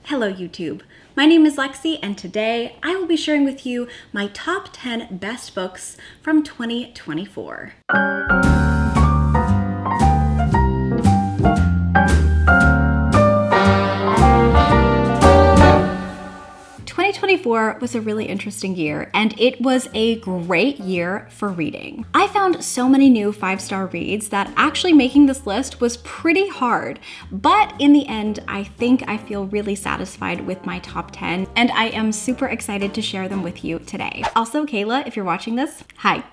Hello YouTube, my name is Lexi and today I will be sharing with you my top 10 best books from 2024. 2024 was a really interesting year, and it was a great year for reading. I found so many new 5-star reads that actually making this list was pretty hard, but in the end, I think I feel really satisfied with my top 10, and I am super excited to share them with you today. Also, Kayla, if you're watching this, hi.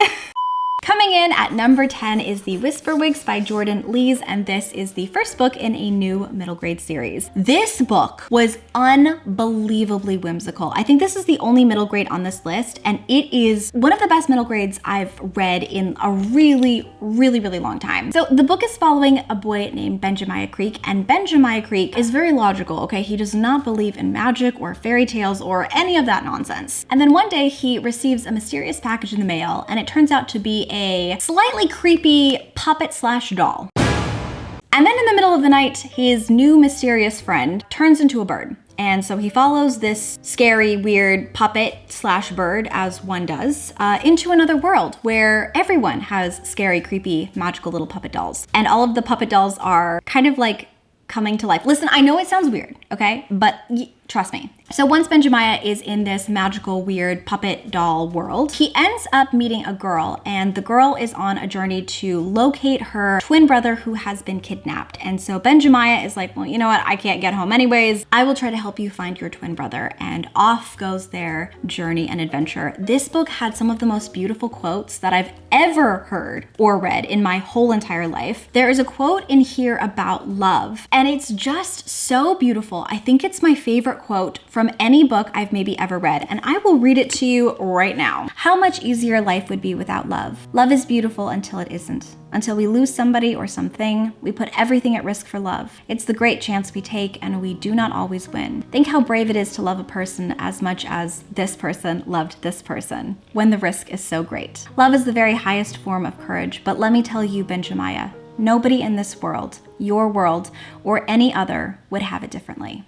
Coming in at number 10 is the Whisperwicks by Jordan Lees, and this is the first book in a new middle grade series. This book was unbelievably whimsical. I think this is the only middle grade on this list, and it is one of the best middle grades I've read in a really long time. So the book is following a boy named Benjamin Creek, and Benjamin Creek is very logical, okay? He does not believe in magic or fairy tales or any of that nonsense. And then one day he receives a mysterious package in the mail, and it turns out to be a slightly creepy puppet slash doll. And then in the middle of the night, his new mysterious friend turns into a bird. And so he follows this scary, weird puppet slash bird, as one does, into another world where everyone has scary, creepy, magical little puppet dolls. And all of the puppet dolls are kind of like coming to life. Listen, I know it sounds weird, okay? But trust me. So once Benjamin is in this magical, weird puppet doll world, he ends up meeting a girl, and the girl is on a journey to locate her twin brother who has been kidnapped. And so Benjamin is like, well, you know what? I can't get home anyways. I will try to help you find your twin brother. And off goes their journey and adventure. This book had some of the most beautiful quotes that I've ever heard or read in my whole entire life. There is a quote in here about love, and it's just so beautiful. I think it's my favorite quote from any book I've maybe ever read, and I will read it to you right now. How much easier life would be without love. Love is beautiful until it isn't. Until we lose somebody or something, we put everything at risk for love. It's the great chance we take, and we do not always win. Think how brave it is to love a person as much as this person loved this person, when the risk is so great. Love is the very highest form of courage, but let me tell you, Benjamin, nobody in this world, your world, or any other would have it differently.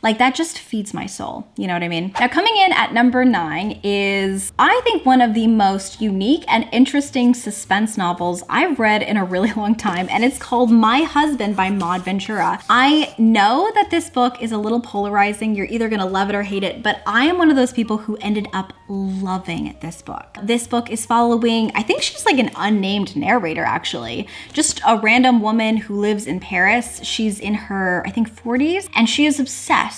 Like, that just feeds my soul, you know what I mean? Now, coming in at number 9 is, I think, one of the most unique and interesting suspense novels I've read in a really long time, and it's called My Husband by Maud Ventura. I know that this book is a little polarizing. You're either gonna love it or hate it, but I am one of those people who ended up loving this book. This book is following, I think she's like an unnamed narrator, actually. Just a random woman who lives in Paris. She's in her, I think, 40s, and she is obsessed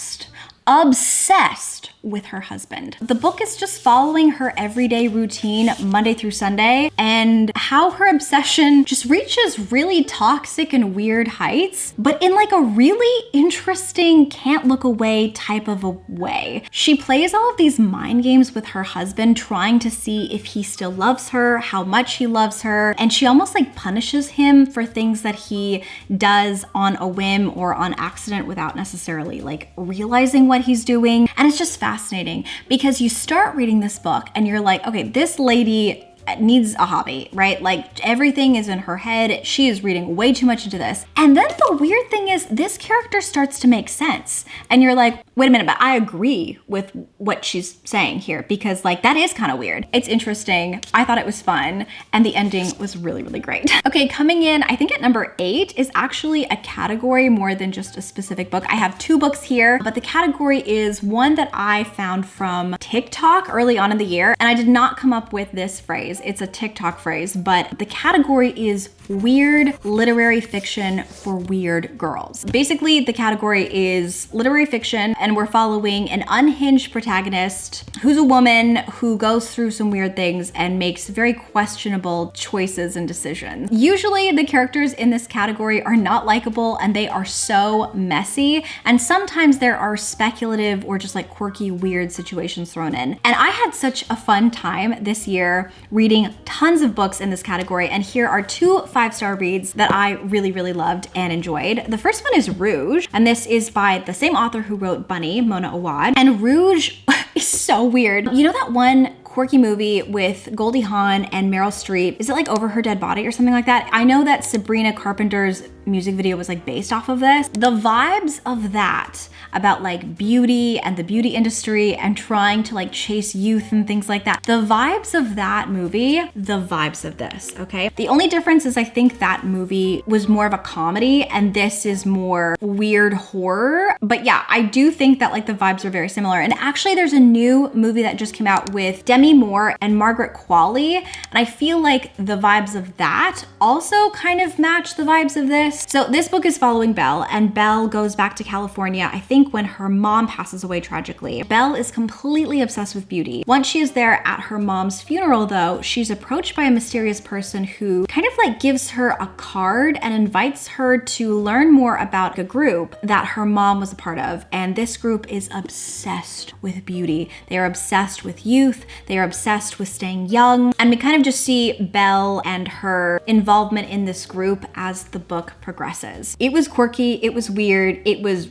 with her husband. The book is just following her everyday routine Monday through Sunday, and how her obsession just reaches really toxic and weird heights, but in like a really interesting, can't look away type of a way. She plays all of these mind games with her husband, trying to see if he still loves her, how much he loves her, and she almost like punishes him for things that he does on a whim or on accident without necessarily like realizing what he's doing. And it's just fascinating because you start reading this book and you're like, okay, this lady needs a hobby, right? Like, everything is in her head. She is reading way too much into this. And then the weird thing is this character starts to make sense. And you're like, wait a minute, but I agree with what she's saying here, because like, that is kind of weird. It's interesting. I thought it was fun. And the ending was really great. Okay, coming in, I think at number 8 is actually a category more than just a specific book. I have 2 books here, but the category is one that I found from TikTok early on in the year. And I did not come up with this phrase. It's a TikTok phrase, but the category is weird literary fiction for weird girls. Basically, the category is literary fiction, and we're following an unhinged protagonist who's a woman who goes through some weird things and makes very questionable choices and decisions. Usually, the characters in this category are not likable, and they are so messy, and sometimes there are speculative or just like quirky, weird situations thrown in. And I had such a fun time this year reading tons of books in this category, and here are 2 5-star reads that I really loved and enjoyed. The first one is Rouge, and this is by the same author who wrote Bunny, Mona Awad. And Rouge is so weird. You know that one quirky movie with Goldie Hawn and Meryl Streep? Is it like Over Her Dead Body or something like that? I know that Sabrina Carpenter's music video was like based off of this. The vibes of that about like beauty and the beauty industry and trying to like chase youth and things like that. The vibes of that movie, the vibes of this, okay? The only difference is I think that movie was more of a comedy and this is more weird horror. But yeah, I do think that like the vibes are very similar. And actually there's a new movie that just came out with Demi Moore and Margaret Qualley. And I feel like the vibes of that also kind of match the vibes of this. So this book is following Belle, and Belle goes back to California, I think when her mom passes away tragically. Belle is completely obsessed with beauty. Once she is there at her mom's funeral though, she's approached by a mysterious person who kind of like gives her a card and invites her to learn more about a group that her mom was a part of. And this group is obsessed with beauty. They are obsessed with youth. They are obsessed with staying young. And we kind of just see Belle and her involvement in this group as the book progresses. It was quirky, it was weird, it was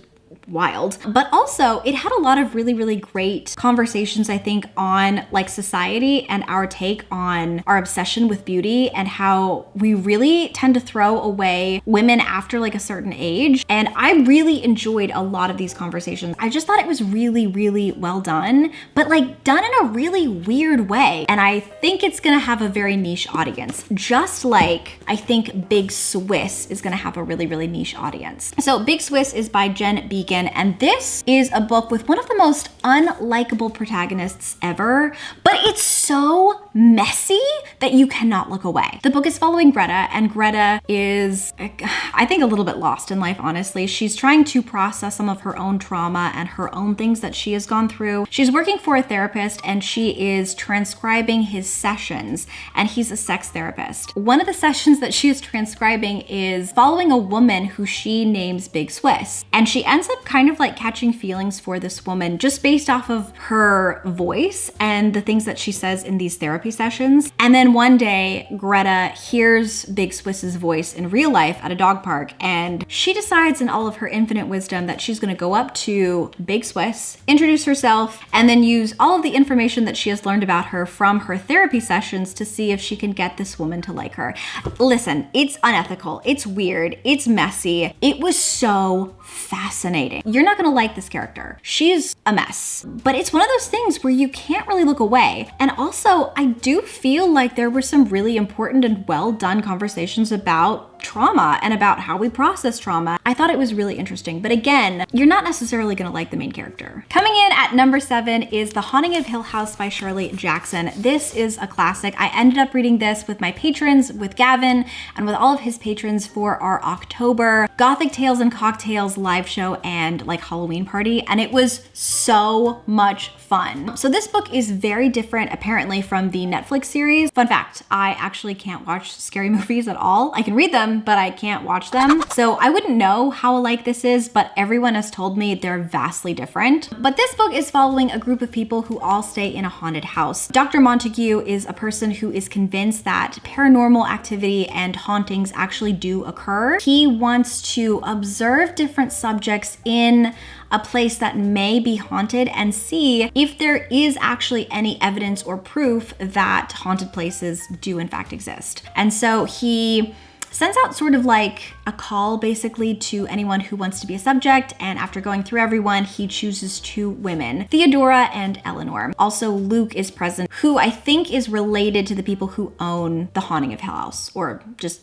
wild, but also it had a lot of really, really great conversations, I think, on like society and our take on our obsession with beauty and how we really tend to throw away women after like a certain age. And I really enjoyed a lot of these conversations. I just thought it was really, really well done, but like done in a really weird way. And I think it's gonna have a very niche audience, just like I think Big Swiss is gonna have a really, really niche audience. So Big Swiss is by Jen Beacon, and this is a book with one of the most unlikable protagonists ever, but it's so messy that you cannot look away. The book is following Greta, and Greta is, I think, a little bit lost in life, honestly. She's trying to process some of her own trauma and her own things that she has gone through. She's working for a therapist and she is transcribing his sessions, and he's a sex therapist. One of the sessions that she is transcribing is following a woman who she names Big Swiss, and she ends up kind of like catching feelings for this woman just based off of her voice and the things that she says in these therapy sessions. And then one day, Greta hears Big Swiss's voice in real life at a dog park, and she decides in all of her infinite wisdom that she's gonna go up to Big Swiss, introduce herself, and then use all of the information that she has learned about her from her therapy sessions to see if she can get this woman to like her. Listen, it's unethical, it's weird, it's messy. It was so fascinating. You're not gonna like this character. She's a mess, but it's one of those things where you can't really look away. And also, I do feel like there were some really important and well done conversations about trauma and about how we process trauma. I thought it was really interesting, but again, you're not necessarily gonna like the main character. Coming in at number 7 is The Haunting of Hill House by Shirley Jackson. This is a classic. I ended up reading this with my patrons, with Gavin, and with all of his patrons for our October Gothic Tales and Cocktails live show and like Halloween party, and it was so much fun. So this book is very different apparently from the Netflix series. Fun fact, I actually can't watch scary movies at all. I can read them, but I can't watch them. So I wouldn't know how alike this is, but everyone has told me they're vastly different. But this book is following a group of people who all stay in a haunted house. Dr. Montague is a person who is convinced that paranormal activity and hauntings actually do occur. He wants to observe different subjects in a place that may be haunted and see if there is actually any evidence or proof that haunted places do in fact exist. And so he sends out sort of like a call basically to anyone who wants to be a subject, and after going through everyone, he chooses 2 women, Theodora and Eleanor. Also, Luke is present, who I think is related to the people who own The Haunting of Hill House, or just,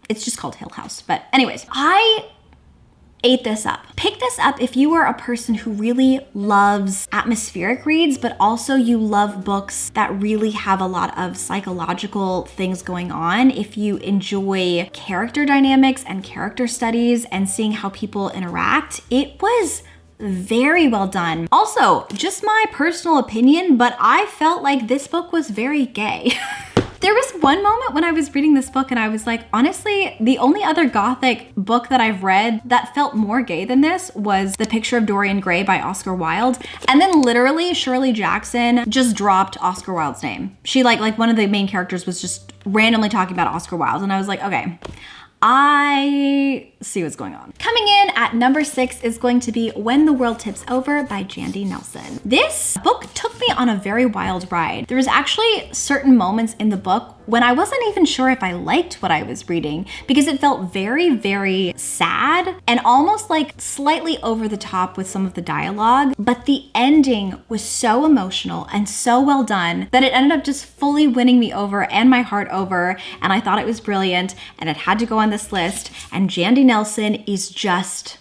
it's just called Hill House. But anyways, I ate this up. Pick this up if you are a person who really loves atmospheric reads, but also you love books that really have a lot of psychological things going on. If you enjoy character dynamics and character studies and seeing how people interact, it was very well done. Also, just my personal opinion, but I felt like this book was very gay. There was one moment when I was reading this book and I was like, honestly, the only other Gothic book that I've read that felt more gay than this was The Picture of Dorian Gray by Oscar Wilde. And then literally Shirley Jackson just dropped Oscar Wilde's name. She like one of the main characters was just randomly talking about Oscar Wilde. And I was like, okay, I see what's going on. Coming in at number 6 is going to be When the World Tips Over by Jandy Nelson. This book took me on a very wild ride. There was actually certain moments in the book when I wasn't even sure if I liked what I was reading because it felt very, very sad and almost like slightly over the top with some of the dialogue. But the ending was so emotional and so well done that it ended up just fully winning me over and my heart over. And I thought it was brilliant and it had to go on this list. And Jandy Nelson is just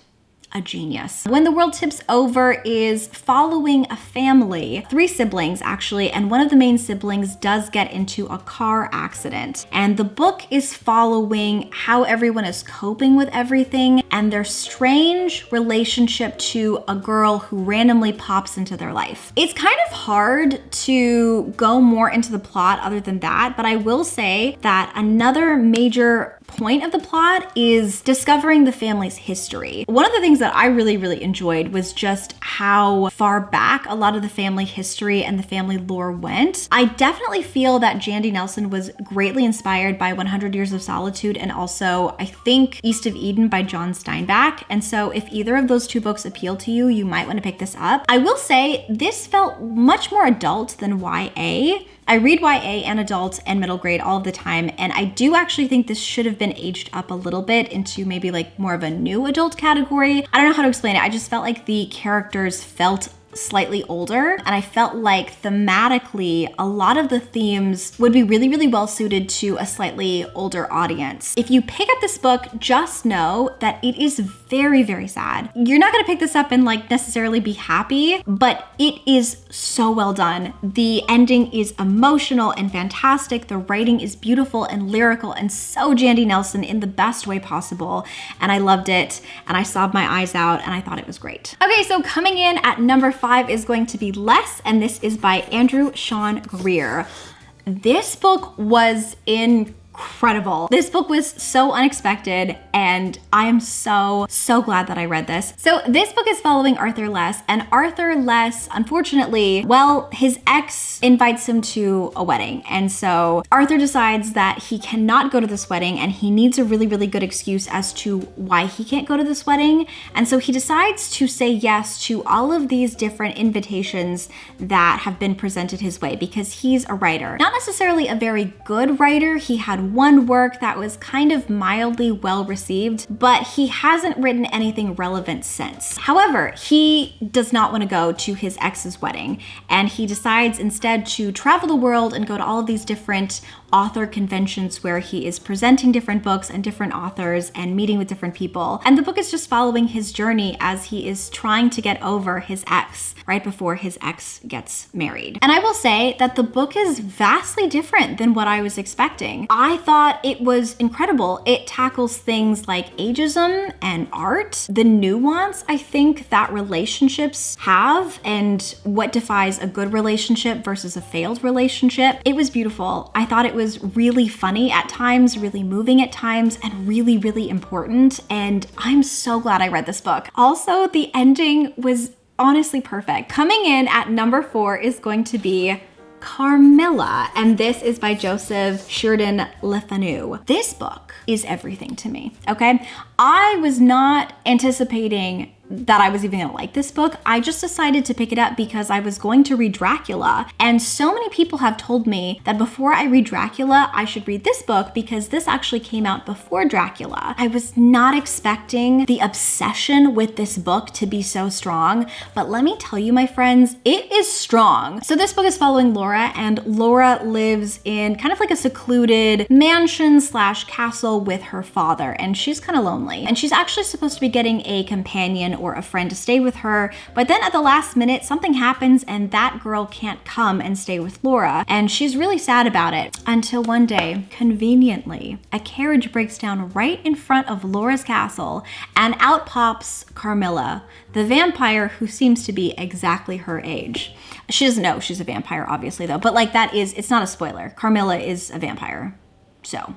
a genius. When the World Tips Over is following a family, 3 siblings actually, and one of the main siblings does get into a car accident. And the book is following how everyone is coping with everything and their strange relationship to a girl who randomly pops into their life. It's kind of hard to go more into the plot other than that, but I will say that another major point of the plot is discovering the family's history. One of the things that I really, really enjoyed was just how far back a lot of the family history and the family lore went. I definitely feel that Jandy Nelson was greatly inspired by 100 Years of Solitude and also, I think, East of Eden by John Steinbeck. And so if either of those 2 books appeal to you, you might want to pick this up. I will say this felt much more adult than YA. I read YA and adult and middle grade all of the time, and I do actually think this should have been aged up a little bit into maybe like more of a new adult category. I don't know how to explain it. I just felt like the characters felt slightly older, and I felt like thematically a lot of the themes would be really, really well suited to a slightly older audience. If you pick up this book, just know that it is very, very sad. You're not gonna pick this up and like necessarily be happy, but it is so well done. The ending is emotional and fantastic. The writing is beautiful and lyrical and so Jandy Nelson in the best way possible. And I loved it and I sobbed my eyes out and I thought it was great. Okay, so coming in at number 5 is going to be Less, and this is by Andrew Sean Greer. This book was incredible. This book was so unexpected and I am so glad that I read this. So this book is following Arthur Less, and Arthur Less, unfortunately, well, his ex invites him to a wedding. And so Arthur decides that he cannot go to this wedding and he needs a really, really good excuse as to why he can't go to this wedding. And so he decides to say yes to all of these different invitations that have been presented his way because he's a writer. Not necessarily a very good writer. He had one work that was kind of mildly well received, but he hasn't written anything relevant since. However, he does not want to go to his ex's wedding, and he decides instead to travel the world and go to all of these different author conventions where he is presenting different books and different authors and meeting with different people. And the book is just following his journey as he is trying to get over his ex right before his ex gets married. And I will say that the book is vastly different than what I was expecting. I thought it was incredible. It tackles things like ageism and art, the nuance I think that relationships have, and what defines a good relationship versus a failed relationship. It was beautiful. I thought it was really funny at times, really moving at times, and really, really important. And I'm so glad I read this book. Also, the ending was honestly perfect. Coming in at number 4 is going to be Carmilla, and this is by Joseph Sheridan Le Fanu. This book is everything to me, okay? I was not anticipating that I was even gonna like this book. I just decided to pick it up because I was going to read Dracula, and so many people have told me that before I read Dracula, I should read this book because this actually came out before Dracula. I was not expecting the obsession with this book to be so strong, but let me tell you, my friends, it is strong. So this book is following Laura, and Laura lives in kind of like a secluded mansion slash castle with her father, and she's kind of lonely. And she's actually supposed to be getting a companion or a friend to stay with her, but then at the last minute, something happens and that girl can't come and stay with Laura, and she's really sad about it until one day, conveniently, a carriage breaks down right in front of Laura's castle, and out pops Carmilla, the vampire who seems to be exactly her age. She doesn't know she's a vampire, obviously, though, but like it's not a spoiler. Carmilla is a vampire, so.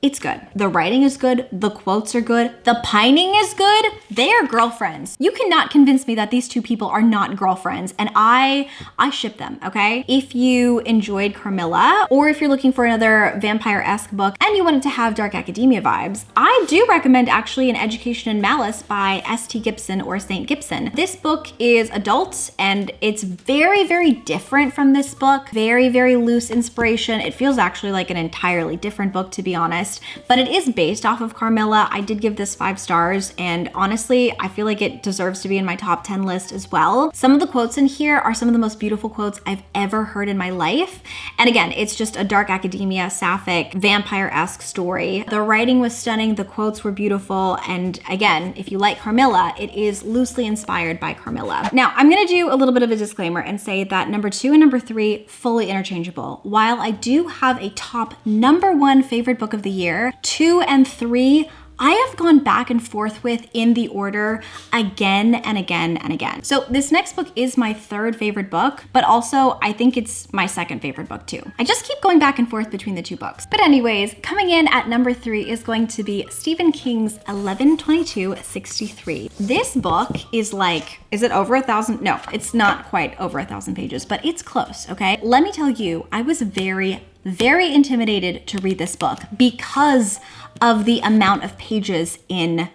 It's good. The writing is good. The quotes are good. The pining is good. They are girlfriends. You cannot convince me that these two people are not girlfriends, and I ship them, okay? If you enjoyed Carmilla, or if you're looking for another vampire-esque book and you wanted to have dark academia vibes, I do recommend actually An Education in Malice by S.T. Gibson or St. Gibson. This book is adult and it's very, very different from this book. Very, very loose inspiration. It feels actually like an entirely different book, to be honest. But it is based off of Carmilla. I did give this 5 stars, and honestly, I feel like it deserves to be in my top 10 list as well. Some of the quotes in here are some of the most beautiful quotes I've ever heard in my life. And again, it's just a dark academia, sapphic, vampire-esque story. The writing was stunning, the quotes were beautiful, and again, if you like Carmilla, it is loosely inspired by Carmilla. Now, I'm gonna do a little bit of a disclaimer and say that number 2 and number 3, fully interchangeable. While I do have a top number 1 favorite book of the year, 2 and 3, I have gone back and forth with in the order again and again and again. So this next book is my 3rd favorite book, but also I think it's my 2nd favorite book too. I just keep going back and forth between the 2 books. But anyways, coming in at number 3 is going to be Stephen King's 11/22/63. This book is like, is it over 1,000? No, it's not quite over 1,000 pages, but it's close, okay? Let me tell you, I was very intimidated to read this book because of the amount of pages in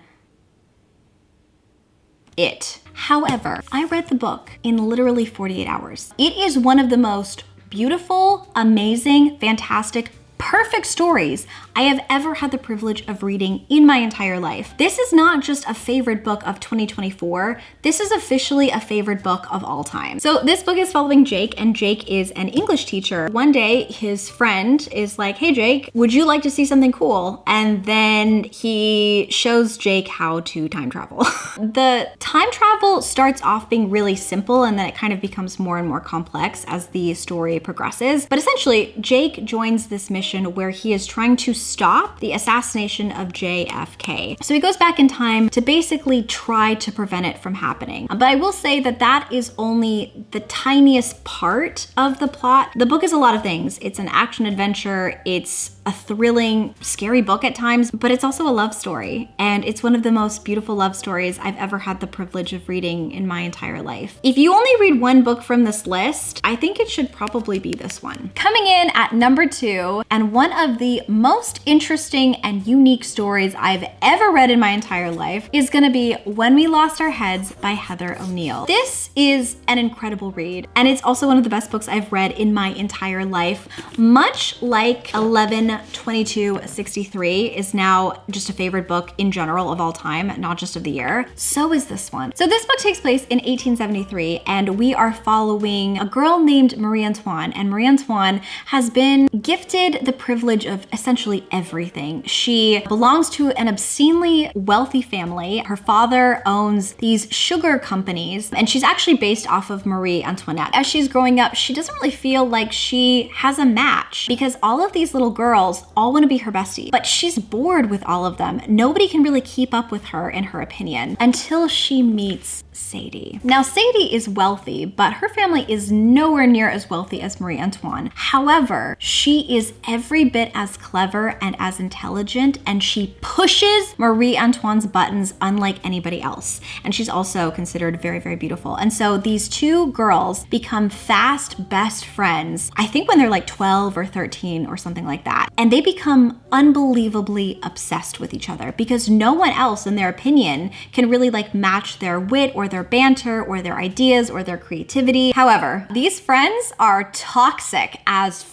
it. However, I read the book in literally 48 hours. It is one of the most beautiful, amazing, fantastic, perfect stories I have ever had the privilege of reading in my entire life. This is not just a favorite book of 2024. This is officially a favorite book of all time. So this book is following Jake, and Jake is an English teacher. One day, his friend is like, hey Jake, would you like to see something cool? And then he shows Jake how to time travel. The time travel starts off being really simple, and then it kind of becomes more and more complex as the story progresses. But essentially, Jake joins this mission where he is trying to stop the assassination of JFK. So he goes back in time to basically try to prevent it from happening. But I will say that that is only the tiniest part of the plot. The book is a lot of things. It's an action adventure. It's a thrilling, scary book at times, but it's also a love story. And it's one of the most beautiful love stories I've ever had the privilege of reading in my entire life. If you only read one book from this list, I think it should probably be this one. Coming in at number 2, and one of the most interesting and unique stories I've ever read in my entire life, is gonna be When We Lost Our Heads by Heather O'Neill. This is an incredible read, and it's also one of the best books I've read in my entire life. Much like 11/22/63 is now just a favorite book in general of all time, not just of the year, so is this one. So this book takes place in 1873, and we are following a girl named Marie Antoine, and Marie Antoine has been gifted the privilege of essentially everything. She belongs to an obscenely wealthy family. Her father owns these sugar companies, and she's actually based off of Marie Antoinette. As she's growing up, she doesn't really feel like she has a match because all of these little girls all want to be her bestie, but she's bored with all of them. Nobody can really keep up with her, in her opinion, until she meets Sadie. Now, Sadie is wealthy, but her family is nowhere near as wealthy as Marie Antoine. However, she is every bit as clever and as intelligent, and she pushes Marie Antoine's buttons unlike anybody else. And she's also considered very, very beautiful. And so these two girls become fast best friends, I think when they're like 12 or 13 or something like that. And they become unbelievably obsessed with each other because no one else, in their opinion, can really like match their wit or their banter or their ideas or their creativity. However, these friends are toxic as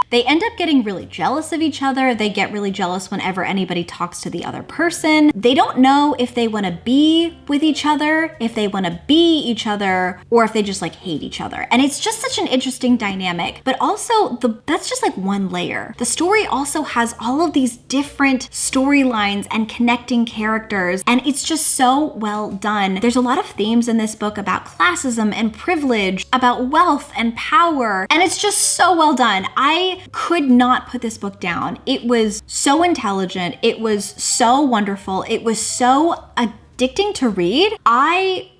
They end up getting really jealous of each other. They get really jealous whenever anybody talks to the other person. They don't know if they want to be with each other, if they want to be each other, or if they just like hate each other. And it's just such an interesting dynamic. But also, that's just like one layer. The story also has all of these different storylines and connecting characters, and it's just so well done. There's a lot of themes in this book about classism and privilege, about wealth and power, and it's just so well done. I could not put this book down. It was so intelligent. It was so wonderful. It was so addicting to read. I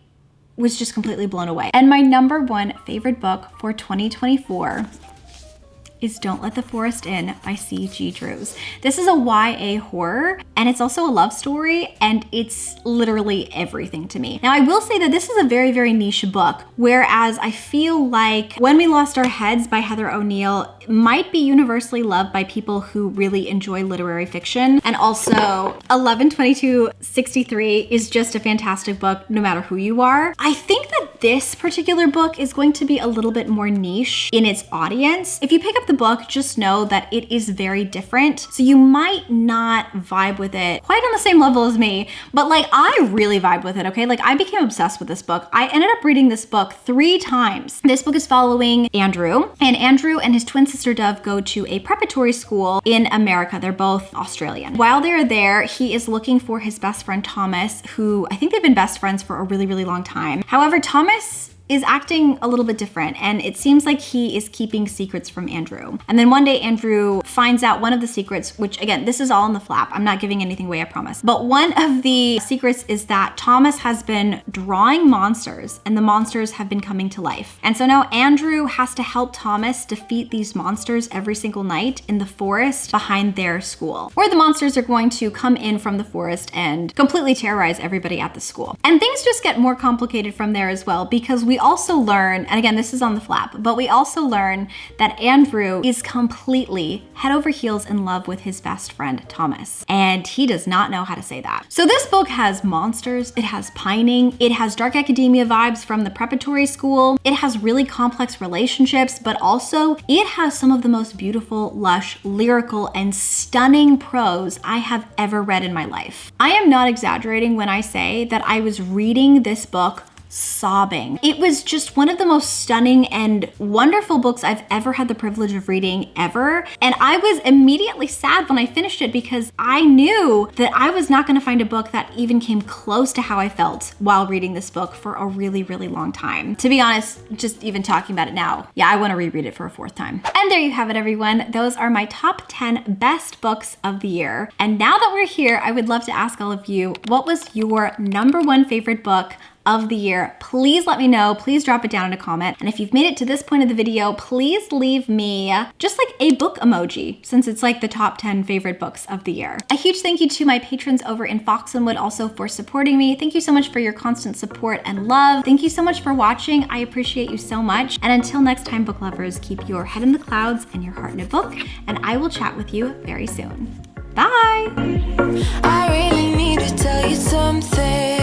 was just completely blown away. And my number one favorite book for 2024 is Don't Let the Forest In by C.G. Drews. This is a YA horror, and it's also a love story, and it's literally everything to me. Now, I will say that this is a very, very niche book, whereas I feel like When We Lost Our Heads by Heather O'Neill might be universally loved by people who really enjoy literary fiction. And also 11/22/63 is just a fantastic book no matter who you are. I think that this particular book is going to be a little bit more niche in its audience. If you pick up the book, just know that it is very different. So you might not vibe with it quite on the same level as me, but like I really vibe with it, okay? Like I became obsessed with this book. I ended up reading this book 3 times. This book is following Andrew, and Andrew and his twin sister Dove go to a preparatory school in America. They're both Australian. While they're there, he is looking for his best friend Thomas, who I think they've been best friends for a really, really long time. However, Thomas is acting a little bit different, and it seems like he is keeping secrets from Andrew. And then one day Andrew finds out one of the secrets, which again, this is all in the flap. I'm not giving anything away, I promise. But one of the secrets is that Thomas has been drawing monsters, and the monsters have been coming to life. And so now Andrew has to help Thomas defeat these monsters every single night in the forest behind their school, where the monsters are going to come in from the forest and completely terrorize everybody at the school. And things just get more complicated from there as well, because we also learn, and again, this is on the flap, but we also learn that Andrew is completely head over heels in love with his best friend, Thomas. And he does not know how to say that. So this book has monsters, it has pining, it has dark academia vibes from the preparatory school, it has really complex relationships, but also it has some of the most beautiful, lush, lyrical, and stunning prose I have ever read in my life. I am not exaggerating when I say that I was reading this book sobbing. It was just one of the most stunning and wonderful books I've ever had the privilege of reading ever. And I was immediately sad when I finished it because I knew that I was not going to find a book that even came close to how I felt while reading this book for a really, really long time. To be honest, just even talking about it now, yeah, I want to reread it for a 4th time. And there you have it, everyone. Those are my top 10 best books of the year. And now that we're here, I would love to ask all of you, what was your #1 favorite book of the year? Please let me know. Please drop it down in a comment. And if you've made it to this point of the video, please leave me just like a book emoji, since it's like the top 10 favorite books of the year. A huge thank you to my patrons over in Fox and Wood also for supporting me. Thank you so much for your constant support and love. Thank you so much for watching. I appreciate you so much. And until next time, book lovers, keep your head in the clouds and your heart in a book. And I will chat with you very soon. Bye. I really need to tell you something.